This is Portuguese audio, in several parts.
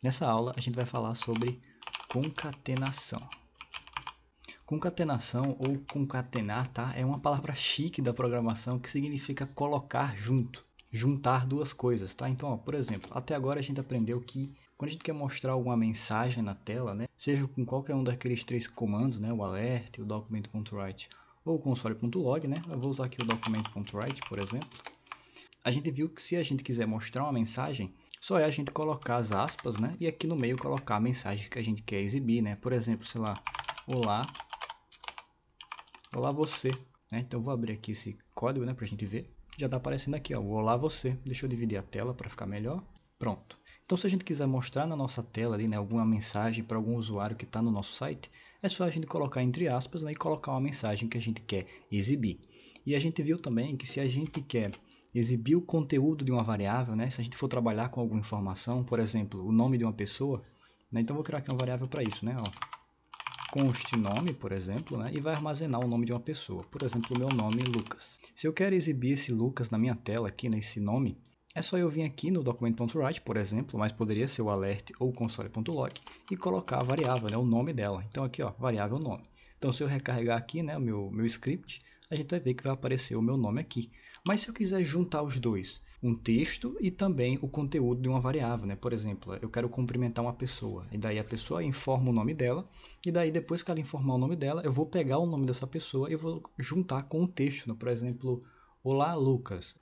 Nessa aula a gente vai falar sobre concatenação. Concatenação ou concatenar, tá? É uma palavra chique da programação que significa colocar junto, juntar duas coisas, tá? Então, ó, por exemplo, até agora a gente aprendeu que quando a gente quer mostrar alguma mensagem na tela, né, seja com qualquer um daqueles três comandos, né, o alert, o document.write ou o console.log, né? Eu vou usar aqui o document.write, por exemplo. A gente viu que se a gente quiser mostrar uma mensagem, só é a gente colocar as aspas, né? E aqui no meio colocar a mensagem que a gente quer exibir, né? Por exemplo, sei lá, olá você, né? Então eu vou abrir aqui esse código, né, pra gente ver. Já tá aparecendo aqui, ó, o olá você. Deixa eu dividir a tela para ficar melhor. Pronto. Então se a gente quiser mostrar na nossa tela ali, né, alguma mensagem para algum usuário que está no nosso site, é só a gente colocar entre aspas, né, e colocar uma mensagem que a gente quer exibir. E a gente viu também que se a gente quer exibir o conteúdo de uma variável, né, se a gente for trabalhar com alguma informação, por exemplo, o nome de uma pessoa, né, então eu vou criar aqui uma variável para isso, né, ó, const nome, por exemplo, né, e vai armazenar o nome de uma pessoa. Por exemplo, o meu nome é Lucas. Se eu quero exibir esse Lucas na minha tela aqui, nesse nome, é só eu vir aqui no document.write, por exemplo, mas poderia ser o alert ou o console.log e colocar a variável, né, o nome dela. Então aqui, ó, variável nome. Então se eu recarregar aqui, né, o meu script, a gente vai ver que vai aparecer o meu nome aqui. Mas se eu quiser juntar os dois, um texto e também o conteúdo de uma variável, né? Por exemplo, eu quero cumprimentar uma pessoa, e daí a pessoa informa o nome dela, e daí depois que ela informar o nome dela, eu vou pegar o nome dessa pessoa e vou juntar com um texto, né? Por exemplo, olá Lucas,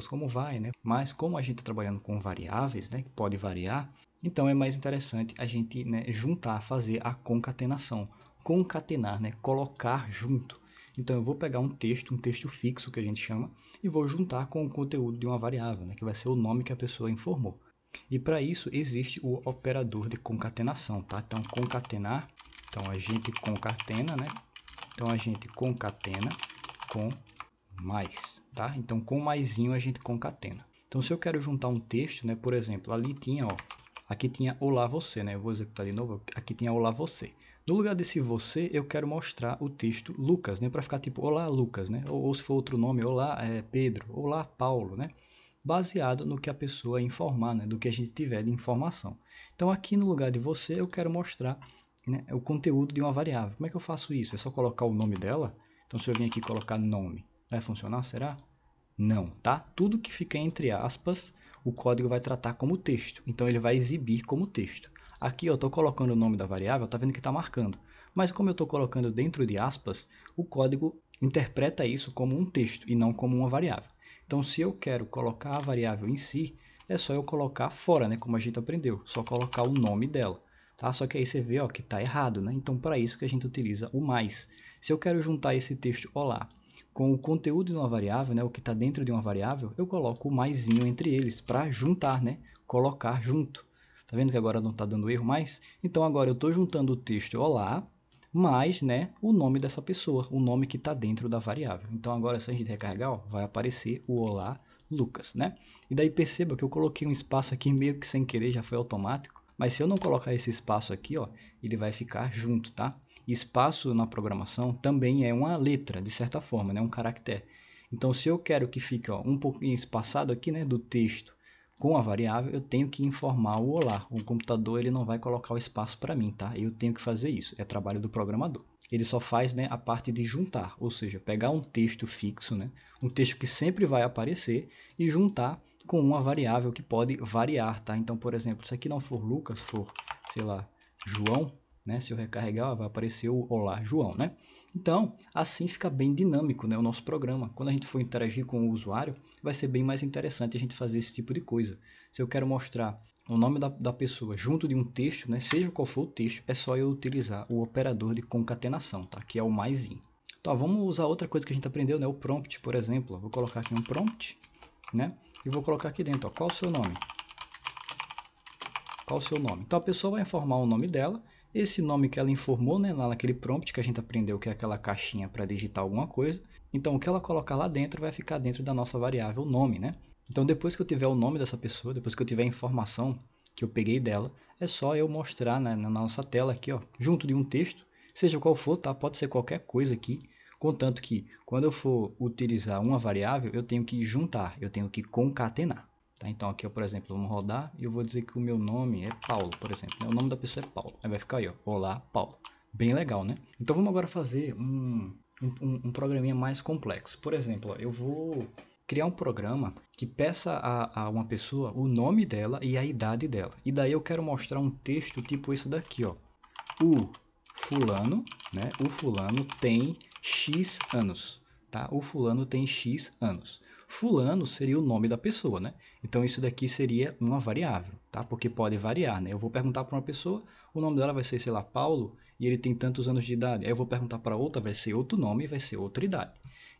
como vai, né? Mas como a gente está trabalhando com variáveis, né, que pode variar, então é mais interessante a gente, né, juntar, fazer a concatenação, concatenar, né, colocar junto. Então eu vou pegar um texto fixo que a gente chama, e vou juntar com o conteúdo de uma variável, né, que vai ser o nome que a pessoa informou. E para isso existe o operador de concatenação, tá? Então concatenar, então a gente concatena, né? Então a gente concatena com mais, tá? Então com maisinho a gente concatena. Então se eu quero juntar um texto, né, por exemplo, ali tinha, ó, aqui tinha olá você, né? Eu vou executar de novo, aqui tinha olá você. No lugar desse você, eu quero mostrar o texto Lucas, né? Para ficar tipo, olá Lucas, né? Ou se for outro nome, olá Pedro, olá Paulo, né? Baseado no que a pessoa informar, né? Do que a gente tiver de informação. Então aqui no lugar de você, eu quero mostrar, né, o conteúdo de uma variável. Como é que eu faço isso? É só colocar o nome dela? Então se eu vim aqui colocar nome, vai funcionar? Será? Não, tá? Tudo que fica entre aspas, o código vai tratar como texto. Então ele vai exibir como texto. Aqui eu estou colocando o nome da variável, tá vendo que está marcando. Mas como eu estou colocando dentro de aspas, o código interpreta isso como um texto e não como uma variável. Então se eu quero colocar a variável em si, é só eu colocar fora, né, como a gente aprendeu. Só colocar o nome dela. Tá? Só que aí você vê, ó, que está errado, né? Então para isso que a gente utiliza o mais. Se eu quero juntar esse texto olá com o conteúdo de uma variável, né, o que está dentro de uma variável, eu coloco o maisinho entre eles para juntar, né, colocar junto. Tá vendo que agora não está dando erro mais? Então agora eu estou juntando o texto olá, mais, né, o nome dessa pessoa, o nome que está dentro da variável. Então agora se a gente recarregar, ó, vai aparecer o olá Lucas, né? E daí perceba que eu coloquei um espaço aqui meio que sem querer, já foi automático. Mas se eu não colocar esse espaço aqui, ó, ele vai ficar junto, tá? Espaço na programação também é uma letra, de certa forma, né? Um caractere. Então se eu quero que fique, ó, um pouquinho espaçado aqui, né, do texto com a variável, eu tenho que informar o olá. O computador ele não vai colocar o espaço para mim, tá? Eu tenho que fazer isso, é trabalho do programador. Ele só faz, né, a parte de juntar, ou seja, pegar um texto fixo, né, um texto que sempre vai aparecer e juntar com uma variável que pode variar, tá? Então, por exemplo, se aqui não for Lucas, for, sei lá, João, né? Se eu recarregar, vai aparecer o olá João, né? Então, assim fica bem dinâmico, né, o nosso programa. Quando a gente for interagir com o usuário, vai ser bem mais interessante a gente fazer esse tipo de coisa. Se eu quero mostrar o nome da pessoa junto de um texto, né, seja qual for o texto, é só eu utilizar o operador de concatenação, tá? Que é o maisinho. Então, vamos usar outra coisa que a gente aprendeu, né? O prompt, por exemplo. Vou colocar aqui um prompt, né? E vou colocar aqui dentro, ó, qual o seu nome? Qual o seu nome? Então a pessoa vai informar o nome dela, esse nome que ela informou, né, lá naquele prompt que a gente aprendeu que é aquela caixinha para digitar alguma coisa. Então o que ela colocar lá dentro vai ficar dentro da nossa variável nome, né? Então depois que eu tiver o nome dessa pessoa, depois que eu tiver a informação que eu peguei dela, é só eu mostrar, né, na nossa tela aqui, ó, junto de um texto, seja qual for, tá? Pode ser qualquer coisa aqui, contanto que quando eu for utilizar uma variável, eu tenho que juntar, eu tenho que concatenar. Tá? Então aqui, ó, por exemplo, vamos rodar e eu vou dizer que o meu nome é Paulo, por exemplo. Né? O nome da pessoa é Paulo. Aí vai ficar aí, ó, olá, Paulo. Bem legal, né? Então vamos agora fazer um programinha mais complexo. Por exemplo, ó, eu vou criar um programa que peça a uma pessoa o nome dela e a idade dela. E daí eu quero mostrar um texto tipo esse daqui, ó. O fulano, né? O fulano tem X anos, tá? O fulano tem X anos. Fulano seria o nome da pessoa, né? Então isso daqui seria uma variável, tá? Porque pode variar, né? Eu vou perguntar para uma pessoa, o nome dela vai ser, sei lá, Paulo, e ele tem tantos anos de idade. Aí eu vou perguntar para outra, vai ser outro nome e vai ser outra idade.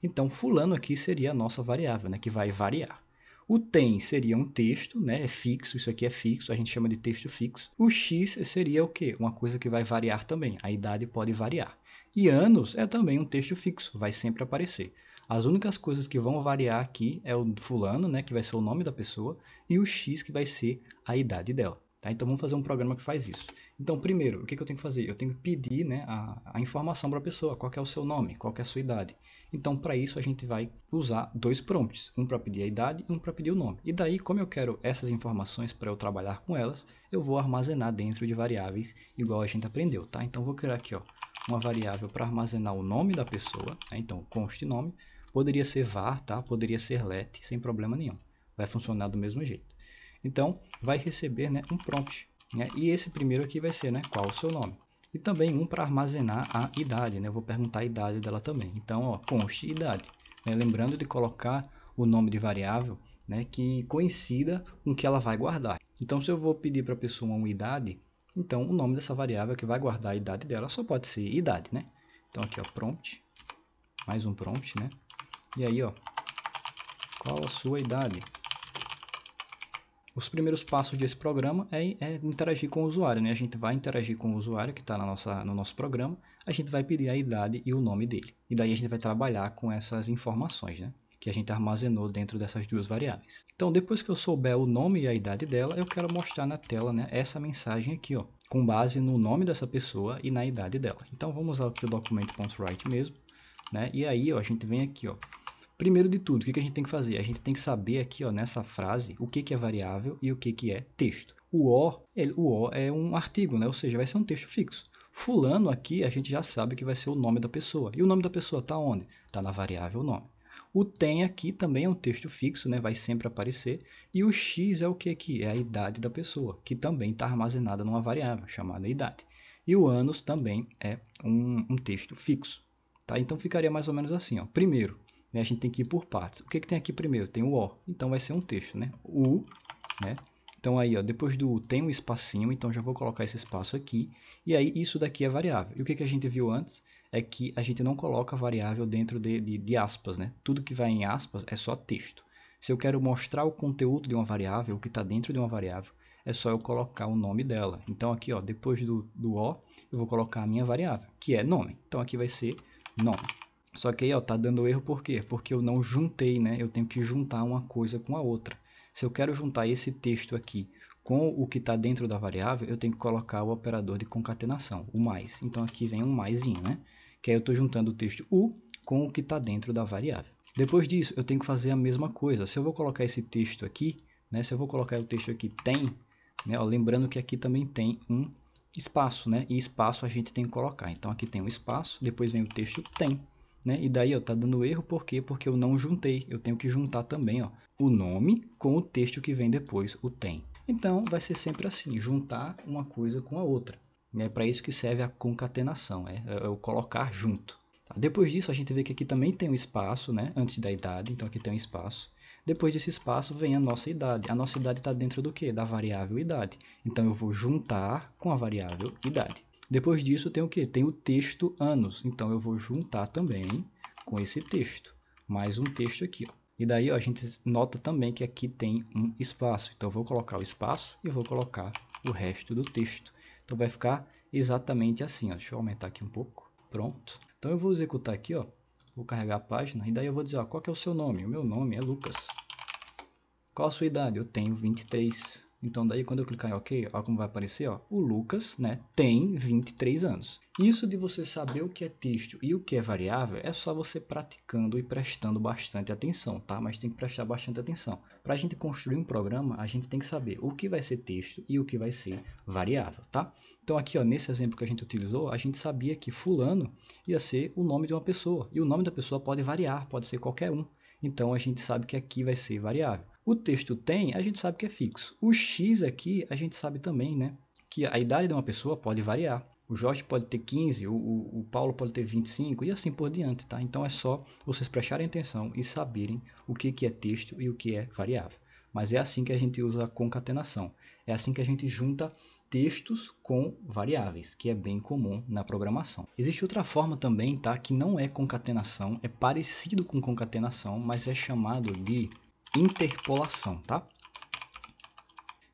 Então fulano aqui seria a nossa variável, né? Que vai variar. O tem seria um texto, né? É fixo, isso aqui é fixo, a gente chama de texto fixo. O x seria o quê? Uma coisa que vai variar também, a idade pode variar. E anos é também um texto fixo, vai sempre aparecer. As únicas coisas que vão variar aqui é o fulano, né? Que vai ser o nome da pessoa, e o x que vai ser a idade dela. Tá? Então vamos fazer um programa que faz isso. Então primeiro, o que eu tenho que fazer? Eu tenho que pedir, né, a informação para a pessoa, qual é o seu nome, qual é a sua idade. Então para isso a gente vai usar dois prompts, um para pedir a idade e um para pedir o nome. E daí, como eu quero essas informações para eu trabalhar com elas, eu vou armazenar dentro de variáveis igual a gente aprendeu. Tá? Então vou criar aqui, ó, uma variável para armazenar o nome da pessoa, né? Então const nome, poderia ser var, tá? Poderia ser let, sem problema nenhum, vai funcionar do mesmo jeito. Então vai receber, né, um prompt, né? E esse primeiro aqui vai ser, né, qual o seu nome. E também um para armazenar a idade, né? Eu vou perguntar a idade dela também. Então, ó, const idade, né? Lembrando de colocar o nome de variável, né, que coincida com o que ela vai guardar. Então se eu vou pedir para a pessoa uma idade, então o nome dessa variável que vai guardar a idade dela só pode ser idade, né? Então aqui, ó, prompt, mais um prompt, né? E aí, ó, qual a sua idade? Os primeiros passos desse programa é interagir com o usuário, né? A gente vai interagir com o usuário que está no nosso programa, a gente vai pedir a idade e o nome dele. E daí a gente vai trabalhar com essas informações, né? Que a gente armazenou dentro dessas duas variáveis. Então, depois que eu souber o nome e a idade dela, eu quero mostrar na tela, né, essa mensagem aqui, ó, com base no nome dessa pessoa e na idade dela. Então, vamos usar aqui o documento.write mesmo, né? E aí, ó, a gente vem aqui, ó. Primeiro de tudo, o que a gente tem que fazer? A gente tem que saber aqui, ó, nessa frase, o que é variável e o que é texto. O O é um artigo, né? Ou seja, vai ser um texto fixo. Fulano aqui, a gente já sabe que vai ser o nome da pessoa. E o nome da pessoa está onde? Está na variável nome. O tem aqui também é um texto fixo, né? Vai sempre aparecer. E o x é o que aqui? É a idade da pessoa, que também está armazenada numa variável chamada idade. E o anos também é um texto fixo. Tá? Então ficaria mais ou menos assim, ó. Primeiro, né, a gente tem que ir por partes. O que tem aqui primeiro? Tem o O, então vai ser um texto, né? O, né? Então aí, ó, depois do U tem um espacinho, então já vou colocar esse espaço aqui. E aí isso daqui é variável. E o que a gente viu antes é que a gente não coloca variável dentro de aspas, né? Tudo que vai em aspas é só texto. Se eu quero mostrar o conteúdo de uma variável, o que está dentro de uma variável, é só eu colocar o nome dela. Então aqui, ó, depois do O, eu vou colocar a minha variável, que é nome. Então aqui vai ser nome. Só que aí, ó, tá dando erro por quê? Porque eu não juntei, né? Eu tenho que juntar uma coisa com a outra. Se eu quero juntar esse texto aqui com o que está dentro da variável, eu tenho que colocar o operador de concatenação, o mais. Então aqui vem um maisinho, né? Que aí eu estou juntando o texto U com o que está dentro da variável. Depois disso, eu tenho que fazer a mesma coisa. Se eu vou colocar esse texto aqui, né? Se eu vou colocar o texto aqui tem, né? Ó, lembrando que aqui também tem um espaço, né? E espaço a gente tem que colocar. Então aqui tem um espaço, depois vem o texto tem. Né? E daí, ó, tá dando erro, por quê? Porque eu não juntei. Eu tenho que juntar também, ó, o nome com o texto que vem depois, o tem. Então, vai ser sempre assim, juntar uma coisa com a outra. É para isso que serve a concatenação, é o colocar junto. Tá? Depois disso, a gente vê que aqui também tem um espaço, né? Antes da idade, então aqui tem um espaço. Depois desse espaço vem a nossa idade. A nossa idade está dentro do quê? Da variável idade. Então, eu vou juntar com a variável idade. Depois disso tem o que? Tem o texto anos. Então eu vou juntar também com esse texto. Mais um texto aqui. Ó. E daí ó, a gente nota também que aqui tem um espaço. Então eu vou colocar o espaço e vou colocar o resto do texto. Então vai ficar exatamente assim. Ó. Deixa eu aumentar aqui um pouco. Pronto. Então eu vou executar aqui. Ó. Vou carregar a página. E daí eu vou dizer ó, qual que é o seu nome? O meu nome é Lucas. Qual a sua idade? Eu tenho 23 Então daí quando eu clicar em OK, olha como vai aparecer, ó, o Lucas, né, tem 23 anos. Isso de você saber o que é texto e o que é variável é só você praticando e prestando bastante atenção, tá? Mas tem que prestar bastante atenção. Para a gente construir um programa, a gente tem que saber o que vai ser texto e o que vai ser variável, tá? Então aqui, ó, nesse exemplo que a gente utilizou, a gente sabia que fulano ia ser o nome de uma pessoa. E o nome da pessoa pode variar, pode ser qualquer um. Então a gente sabe que aqui vai ser variável. O texto tem, a gente sabe que é fixo. O X aqui, a gente sabe também, né, que a idade de uma pessoa pode variar. O Jorge pode ter 15, o Paulo pode ter 25 e assim por diante, tá? Então é só vocês prestarem atenção e saberem o que é texto e o que é variável. Mas é assim que a gente usa a concatenação. É assim que a gente junta textos com variáveis, que é bem comum na programação. Existe outra forma também, tá, que não é concatenação, é parecido com concatenação, mas é chamado de interpolação, tá?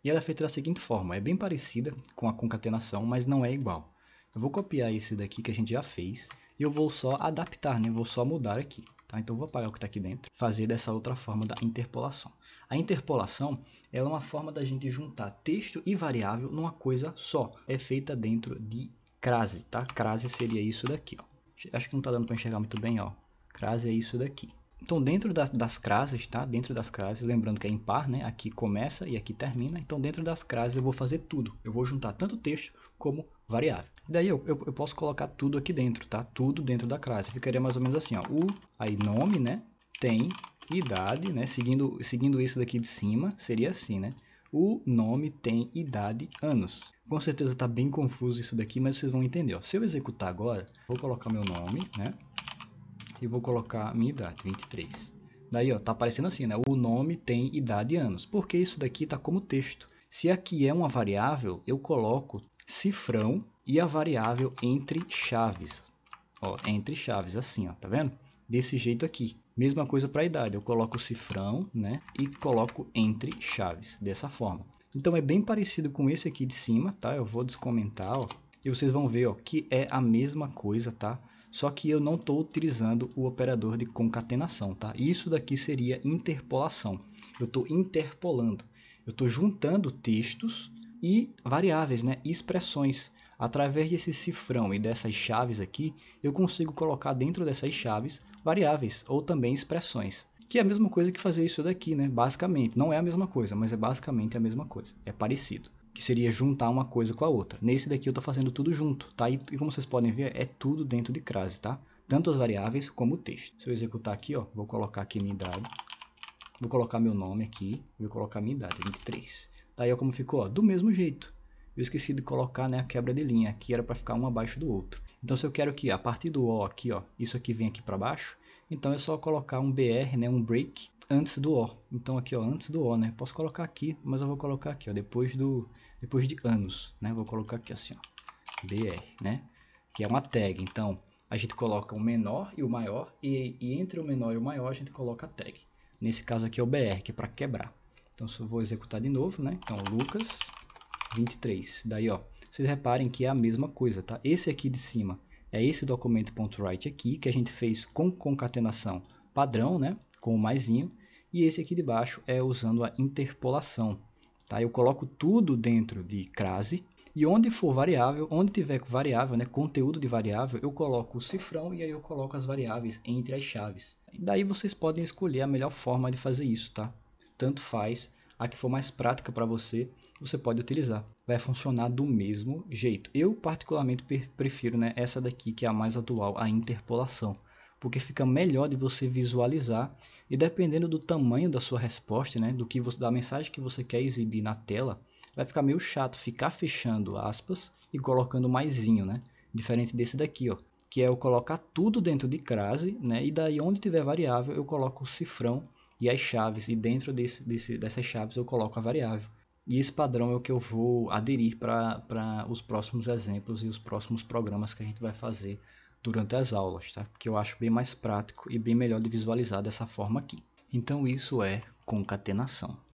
E ela é feita da seguinte forma, é bem parecida com a concatenação, mas não é igual. Eu vou copiar esse daqui que a gente já fez e eu vou só adaptar, né? Vou só mudar aqui, tá? Então eu vou apagar o que está aqui dentro, fazer dessa outra forma da interpolação. A interpolação ela é uma forma da gente juntar texto e variável numa coisa só. É feita dentro de crase, tá? Crase seria isso daqui, ó. Acho que não está dando para enxergar muito bem, ó. Crase é isso daqui. Então, dentro das crases, tá? Dentro das crases, lembrando que é impar, né? Aqui começa e aqui termina. Então, dentro das crases eu vou fazer tudo. Eu vou juntar tanto texto como variável. Daí eu posso colocar tudo aqui dentro, tá? Tudo dentro da crase. Ficaria mais ou menos assim, ó. Aí nome, né? Tem idade, né? Seguindo isso daqui de cima, seria assim, né? O nome tem idade anos. Com certeza está bem confuso isso daqui, mas vocês vão entender, ó. Se eu executar agora, vou colocar meu nome, né? E vou colocar a minha idade, 23. Daí, ó, tá aparecendo assim, né? O nome tem idade anos, porque isso daqui tá como texto. Se aqui é uma variável, eu coloco cifrão e a variável entre chaves. Ó, entre chaves, assim, ó, tá vendo? Desse jeito aqui. Mesma coisa para a idade, eu coloco o cifrão, né? E coloco entre chaves, dessa forma. Então é bem parecido com esse aqui de cima, tá? Eu vou descomentar, ó. E vocês vão ver, ó, que é a mesma coisa, tá? Só que eu não estou utilizando o operador de concatenação, tá? Isso daqui seria interpolação. Eu estou interpolando. Eu estou juntando textos e variáveis, né? Expressões. Através desse cifrão e dessas chaves aqui, eu consigo colocar dentro dessas chaves variáveis ou também expressões. Que é a mesma coisa que fazer isso daqui, né? Basicamente. Não é a mesma coisa, mas é basicamente a mesma coisa. É parecido. Que seria juntar uma coisa com a outra. Nesse daqui eu estou fazendo tudo junto, tá? E como vocês podem ver, é tudo dentro de crase, tá? Tanto as variáveis como o texto. Se eu executar aqui, ó, vou colocar aqui minha idade. Vou colocar meu nome aqui. Vou colocar minha idade, 23. Tá aí ó, como ficou, ó, do mesmo jeito. Eu esqueci de colocar, né, a quebra de linha. Aqui era para ficar um abaixo do outro. Então se eu quero que a partir do O aqui, ó, isso aqui vem aqui para baixo, então é só colocar um BR, né, um break antes do O. Então aqui, ó, antes do O, né? Posso colocar aqui, mas eu vou colocar aqui, ó, depois de anos, né? Vou colocar aqui assim, ó, BR, né? Que é uma tag. Então a gente coloca o menor e o maior e entre o menor e o maior a gente coloca a tag. Nesse caso aqui é o BR, que é para quebrar. Então se eu vou executar de novo, né? Então Lucas 23. Daí, ó, vocês reparem que é a mesma coisa, tá? Esse aqui de cima é esse documento.write aqui, que a gente fez com concatenação padrão, né? Com o maisinho. E esse aqui de baixo é usando a interpolação, tá? Eu coloco tudo dentro de crase. E onde for variável, onde tiver variável, né? Conteúdo de variável, eu coloco o cifrão e aí eu coloco as variáveis entre as chaves. E daí vocês podem escolher a melhor forma de fazer isso, tá? Tanto faz, a que for mais prática para você, você pode utilizar. Vai funcionar do mesmo jeito. Eu particularmente prefiro, né, essa daqui que é a mais atual, a interpolação. Porque fica melhor de você visualizar e dependendo do tamanho da sua resposta, né, da mensagem que você quer exibir na tela, vai ficar meio chato ficar fechando aspas e colocando maisinho, né? Diferente desse daqui, ó, que é eu colocar tudo dentro de crase, né? E daí onde tiver variável eu coloco o cifrão e as chaves, e dentro dessas chaves eu coloco a variável. E esse padrão é o que eu vou aderir para os próximos exemplos e os próximos programas que a gente vai fazer durante as aulas, tá? Porque eu acho bem mais prático e bem melhor de visualizar dessa forma aqui. Então isso é concatenação.